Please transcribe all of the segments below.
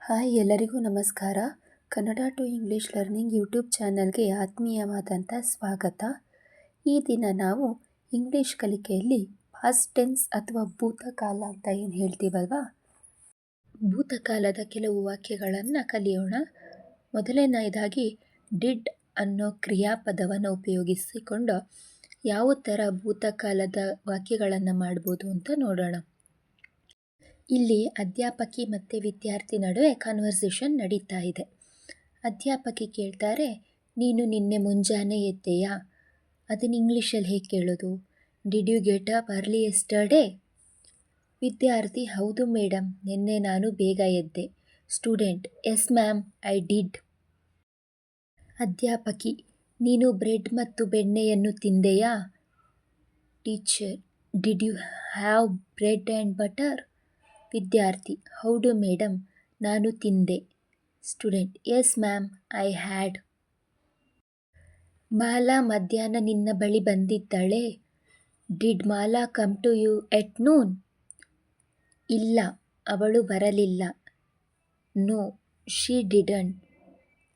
Hi ಎಲ್ಲರಿಗೂ ನಮಸ್ಕಾರ. Kannada to English learning YouTube ಚಾನಲ್ಗೆ ಆತ್ಮೀಯವಾದಂಥ ಸ್ವಾಗತ. ಈ ದಿನ ನಾವು ಇಂಗ್ಲೀಷ್ ಕಲಿಕೆಯಲ್ಲಿ ಪಾಸ್ಟ್ ಟೆನ್ಸ್ ಅಥವಾ ಭೂತಕಾಲ ಅಂತ ಏನು ಹೇಳ್ತೀವಲ್ವಾ, ಭೂತಕಾಲದ ಕೆಲವು ವಾಕ್ಯಗಳನ್ನು ಕಲಿಯೋಣ. ಮೊದಲನೇದಾಗಿ ಡಿಡ್ ಅನ್ನೋ ಕ್ರಿಯಾಪದವನ್ನು ಉಪಯೋಗಿಸಿಕೊಂಡು ಯಾವ ಥರ ಭೂತಕಾಲದ ವಾಕ್ಯಗಳನ್ನು ಮಾಡ್ಬೋದು ಅಂತ ನೋಡೋಣ. ಇಲ್ಲಿ ಅಧ್ಯಾಪಕಿ ಮತ್ತು ವಿದ್ಯಾರ್ಥಿ ನಡುವೆ ಕನ್ವರ್ಸೇಷನ್ ನಡೀತಾ ಇದೆ. ಅಧ್ಯಾಪಕಿ ಕೇಳ್ತಾರೆ, ನೀನು ನಿನ್ನೆ ಮುಂಜಾನೆ ಎದ್ದೆಯಾ? ಅದನ್ನು ಇಂಗ್ಲೀಷಲ್ಲಿ ಹೇಗೆ ಕೇಳೋದು? Did you get up early yesterday? ವಿದ್ಯಾರ್ಥಿ, ಹೌದು ಮೇಡಮ್, ನಿನ್ನೆ ನಾನು ಬೇಗ ಎದ್ದೆ. Student, yes ma'am, I did. ಅಧ್ಯಾಪಕಿ, ನೀನು ಬ್ರೆಡ್ ಮತ್ತು ಬೆಣ್ಣೆಯನ್ನು ತಿಂದೆಯಾ? Teacher, did you have bread and butter? ವಿದ್ಯಾರ್ಥಿ, ಹೌದು ಮೇಡಮ್, ನಾನು ತಿಂದೆ. Student, yes ma'am, I had. Mala ಮಧ್ಯಾಹ್ನ ನಿನ್ನ ಬಳಿ ಬಂದಿದ್ದಳೆ? Did Mala come to you at noon? ಇಲ್ಲ, ಅವಳು ಬರಲಿಲ್ಲ. ನೋ, ಶಿ ಡಿಡಂಟ್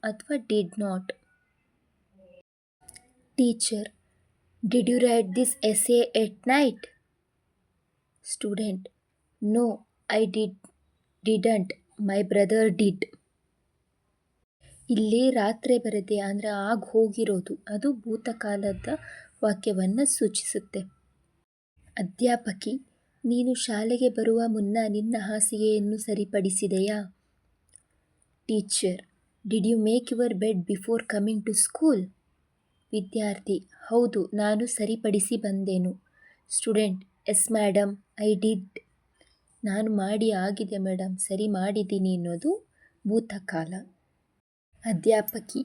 ಅಥವಾ did not. Teacher, did you write this essay at night? Student, no, I didn't, my brother did. ಇಲ್ಲಿ ರಾತ್ರಿ ಬರದೆ ಅಂದರೆ ಆಗ ಹೋಗಿರೋದು, ಅದು ಭೂತಕಾಲದ ವಾಕ್ಯವನ್ನು ಸೂಚಿಸುತ್ತೆ. ಅಧ್ಯಾಪಕಿ, ನೀನು ಶಾಲೆಗೆ ಬರುವ ಮುನ್ನ ನಿನ್ನ ಹಾಸಿಗೆಯನ್ನು ಸರಿಪಡಿಸಿದೆಯಾ? Teacher, did you make your bed before coming to school? ವಿದ್ಯಾರ್ಥಿ, ಹೌದು, ನಾನು ಸರಿಪಡಿಸಿ ಬಂದೆನು. Student, yes madam, I did. ನಾನು ಮಾಡಿ ಆಗಿದೆ ಮೇಡಮ್, ಸರಿ ಮಾಡಿದ್ದೀನಿ ಅನ್ನೋದು ಭೂತಕಾಲ. ಅಧ್ಯಾಪಕಿ,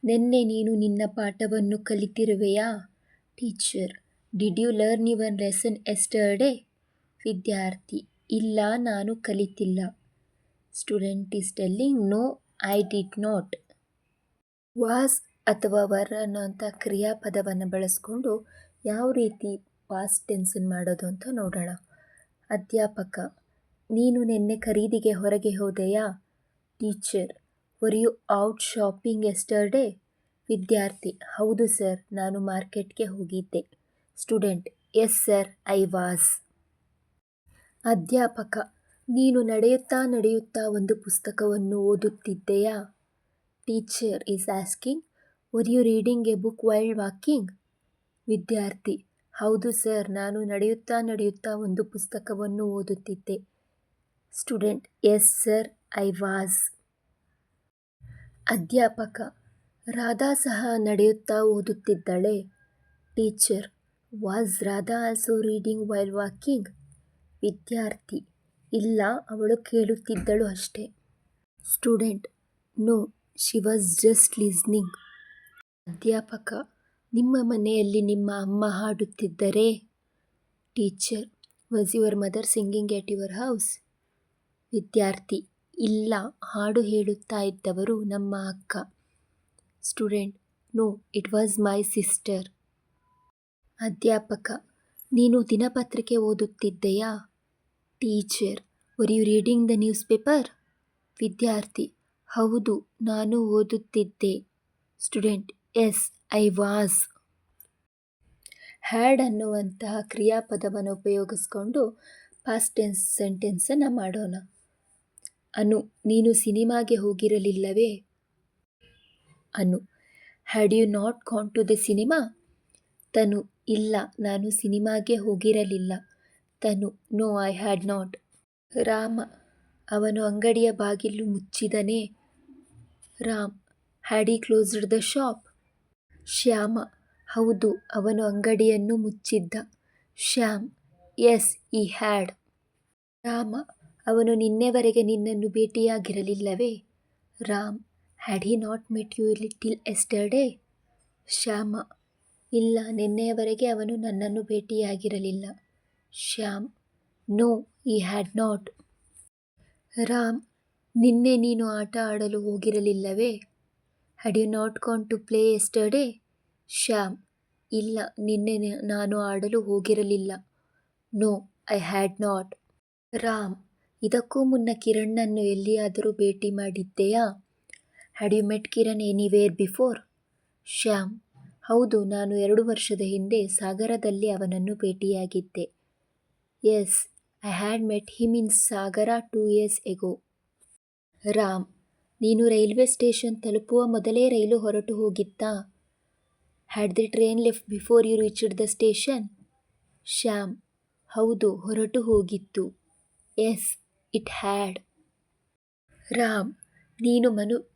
ನಿನ್ನೆ ನೀನು ನಿನ್ನ ಪಾಠವನ್ನು ಕಲಿತಿರುವೆಯಾ? Teacher, did you learn your lesson yesterday? ವಿದ್ಯಾರ್ಥಿ, ಇಲ್ಲ, ನಾನು ಕಲಿತಿಲ್ಲ. Student is telling, no, I did not. Was ಅಥವಾ ವರ್ ಅನ್ನೋಂಥ ಕ್ರಿಯಾಪದವನ್ನು ಬಳಸ್ಕೊಂಡು ಯಾವ ರೀತಿ ಪಾಸ್ಟ್ ಟೆನ್ಸನ್ನು ಮಾಡೋದು ಅಂತ ನೋಡೋಣ. ಅಧ್ಯಾಪಕ, ನೀನು ನಿನ್ನೆ ಖರೀದಿಗೆ ಹೊರಗೆ ಹೋದೆಯಾ? Teacher, were you out shopping yesterday? ವಿದ್ಯಾರ್ಥಿ, ಹೌದು ಸರ್, ನಾನು ಮಾರ್ಕೆಟ್ಗೆ ಹೋಗಿದ್ದೆ. Student, yes sir, I was. ಅಧ್ಯಾಪಕ, ನೀನು ನಡೆಯುತ್ತಾ ನಡೆಯುತ್ತಾ ಒಂದು ಪುಸ್ತಕವನ್ನು ಓದುತ್ತಿದ್ದೆಯಾ? Teacher is asking, were you reading a book while walking? ವಿದ್ಯಾರ್ಥಿ, ಹೌದು ಸರ್, ನಾನು ನಡೆಯುತ್ತಾ ನಡೆಯುತ್ತಾ ಒಂದು ಪುಸ್ತಕವನ್ನು ಓದುತ್ತಿದ್ದೆ. Student, yes sir, I was. ಅಧ್ಯಾಪಕ, ರಾಧಾ ಸಹ ನಡೆಯುತ್ತಾ ಓದುತ್ತಿದ್ದಳೆ? Teacher, was Radha also reading while walking? ವಿದ್ಯಾರ್ಥಿ, ಇಲ್ಲ, ಅವಳು ಕೇಳುತ್ತಿದ್ದಳು ಅಷ್ಟೇ. Student, no, she was just listening. ಅಧ್ಯಾಪಕ, ನಿಮ್ಮ ಮನೆಯಲ್ಲಿ ನಿಮ್ಮ ಅಮ್ಮ ಹಾಡುತ್ತಿದ್ದರೆ? Teacher, was your mother singing at your house? ವಿದ್ಯಾರ್ಥಿ, ಇಲ್ಲ, ಹಾಡು ಹೇಳುತ್ತಾ ಇದ್ದವರು ನಮ್ಮ ಅಕ್ಕ. Student, no, it was my sister. ಅಧ್ಯಾಪಕ, ನೀನು ದಿನಪತ್ರಿಕೆ ಓದುತ್ತಿದ್ದೆಯಾ? Teacher, were you reading the newspaper? ವಿದ್ಯಾರ್ಥಿ, ಹೌದು, ನಾನು ಓದುತ್ತಿದ್ದೆ. Student, yes, I was. Had ಅನ್ನುವಂತಹ ಕ್ರಿಯಾಪದವನ್ನು ಉಪಯೋಗಿಸ್ಕೊಂಡು ಪಾಸ್ಟ್ ಟೆನ್ಸ್ ಸೆಂಟೆನ್ಸನ್ನು ಮಾಡೋಣ. ಅನು, ನೀನು ಸಿನಿಮಾಗೆ ಹೋಗಿರಲಿಲ್ಲವೇ? Anu, had you not gone to the cinema? Tanu, ಇಲ್ಲ, ನಾನು ಸಿನಿಮಾಗೆ ಹೋಗಿರಲಿಲ್ಲ. Tanu, no, I had not. Rama, ಅವನು ಅಂಗಡಿಯ ಬಾಗಿಲು ಮುಚ್ಚಿದನೇ? Ram, had he closed the shop? Shyama, ಹೌದು, ಅವನು ಅಂಗಡಿಯನ್ನು ಮುಚ್ಚಿದ್ದ. Shyam, yes, he had. Rama, ಅವನು ನಿನ್ನೆವರೆಗೆ ನಿನ್ನನ್ನು ಭೇಟಿಯಾಗಿರಲಿಲ್ಲವೇ? Ram, had he not met you till yesterday? Shyama, ಇಲ್ಲ, ನಿನ್ನೆಯವರೆಗೆ ಅವನು ನನ್ನನ್ನು ಭೇಟಿಯಾಗಿರಲಿಲ್ಲ. Shyam, no, he had not. Ram, ನಿನ್ನೆ ನೀನು ಆಟ ಆಡಲು ಹೋಗಿರಲಿಲ್ಲವೇ? Had you not gone to play yesterday? Shyam, ಇಲ್ಲ, ನಿನ್ನೆ ನಾನು ಆಡಲು ಹೋಗಿರಲಿಲ್ಲ. No, I had not. Ram, ಇದಕ್ಕೂ ಮುನ್ನ ಕಿರಣ್ಣನ್ನು ಎಲ್ಲಿಯಾದರೂ ಭೇಟಿ ಮಾಡಿದ್ದೆಯಾ? Had you met Kiran anywhere before? Shyam: ಹೌದು, ನಾನು 2 ವರ್ಷದ ಹಿಂದೆ ಸಾಗರದಲ್ಲಿ ಅವನನ್ನು ಭೇಟಿಯಾಗಿದ್ದೆ. Yes, I had met him in Sagar 2 years ago. Ram: ನೀನು ರೈಲ್ವೆ ಸ್ಟೇಷನ್ ತಲುಪುವ ಮೊದಲೇ ರೈಲು ಹೊರಟು ಹೋಗಿತ್ತಾ? Had the train left before you reached the station? Shyam: ಹೌದು, ಹೊರಟು ಹೋಗಿತ್ತು. S, it had. ರಾಮ್: ನೀನು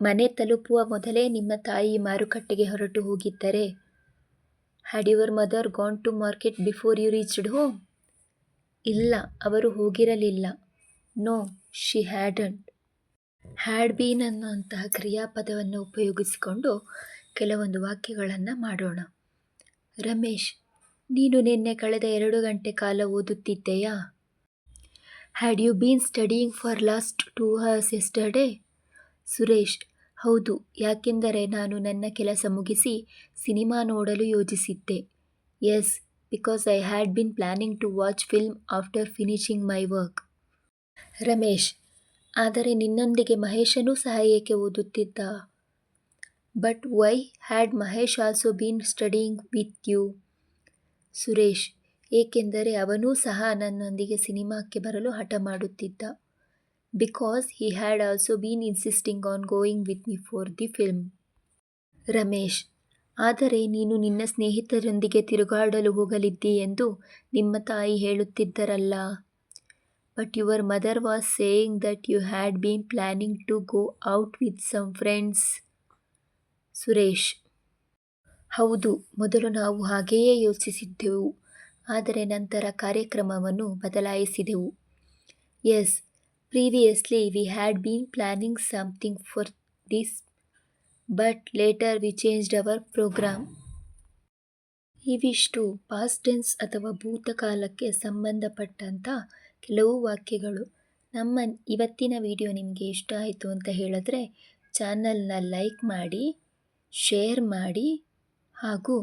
ಮನೆ ತಲುಪುವ ಮೊದಲೇ ನಿಮ್ಮ ತಾಯಿ ಮಾರುಕಟ್ಟೆಗೆ ಹೊರಟು ಹೋಗಿದ್ದರೆ? Had your mother gone to market before you reached home? ಇಲ್ಲ, ಅವರು ಹೋಗಿರಲಿಲ್ಲ. No, she hadn't. Had been ಅನ್ನುವಂತಹ ಕ್ರಿಯಾಪದವನ್ನು ಉಪಯೋಗಿಸಿಕೊಂಡು ಕೆಲವೊಂದು ವಾಕ್ಯಗಳನ್ನು ಮಾಡೋಣ. ರಮೇಶ್: ನೀನು ನಿನ್ನೆ ಕಳೆದ 2 ಗಂಟೆ ಕಾಲ ಓದುತ್ತಿದ್ದೆಯಾ? Had you been studying for last 2 hours yesterday? Suresh: ಹೌದು, ಯಾಕೆಂದರೆ ನಾನು ನನ್ನ ಕೆಲಸ ಮುಗಿಸಿ ಸಿನಿಮಾ ನೋಡಲು ಯೋಜಿಸಿದ್ದೆ. Yes, because I had been planning to watch film after finishing my work. Ramesh: ಆದರೆ ನಿನ್ನೊಂದಿಗೆ ಮಹೇಶನೂ ಸಹ ಏಕೆ ಓದುತ್ತಿದ್ದ? But why had Mahesh also been studying with you? Suresh: ಏಕೆಂದರೆ ಅವನೂ ಸಹ ನನ್ನೊಂದಿಗೆ ಸಿನಿಮಾಕ್ಕೆ ಬರಲು ಹಠ ಮಾಡುತ್ತಿದ್ದ. Because he had also been insisting on going with me for the film. Ramesh: ಆದರೆ ನೀನು ನಿನ್ನ ಸ್ನೇಹಿತರೊಂದಿಗೆ ತಿರುಗಾಡಲು ಹೋಗಲಿದ್ದಿ ಎಂದು ನಿಮ್ಮ ತಾಯಿ ಹೇಳುತ್ತಿದ್ದರಲ್ಲ? But your mother was saying that you had been planning to go out with some friends. Suresh: ಹೌದು, ಮೊದಲು ನಾವು ಹಾಗೆಯೇ ಯೋಚಿಸಿದ್ದೆವು, ಆದರೆ ನಂತರ ಕಾರ್ಯಕ್ರಮವನ್ನು ಬದಲಾಯಿಸಿದೆವು. Yes, previously we had been planning something for this, but later we changed our programme. ಇವಿಷ್ಟು ಪಾಸ್ಟ್ ಟೆನ್ಸ್ ಅಥವಾ ಭೂತಕಾಲಕ್ಕೆ ಸಂಬಂಧಪಟ್ಟಂಥ ಕೆಲವು ವಾಕ್ಯಗಳು. ನಮ್ಮ ಇವತ್ತಿನ ವಿಡಿಯೋ ನಿಮಗೆ ಇಷ್ಟ ಆಯಿತು ಅಂತ ಹೇಳಿದ್ರೆ ಚಾನಲ್ನ ಲೈಕ್ ಮಾಡಿ, ಶೇರ್ ಮಾಡಿ ಹಾಗೂ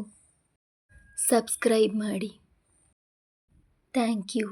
ಸಬ್ಸ್ಕ್ರೈಬ್ ಮಾಡಿ. Thank you.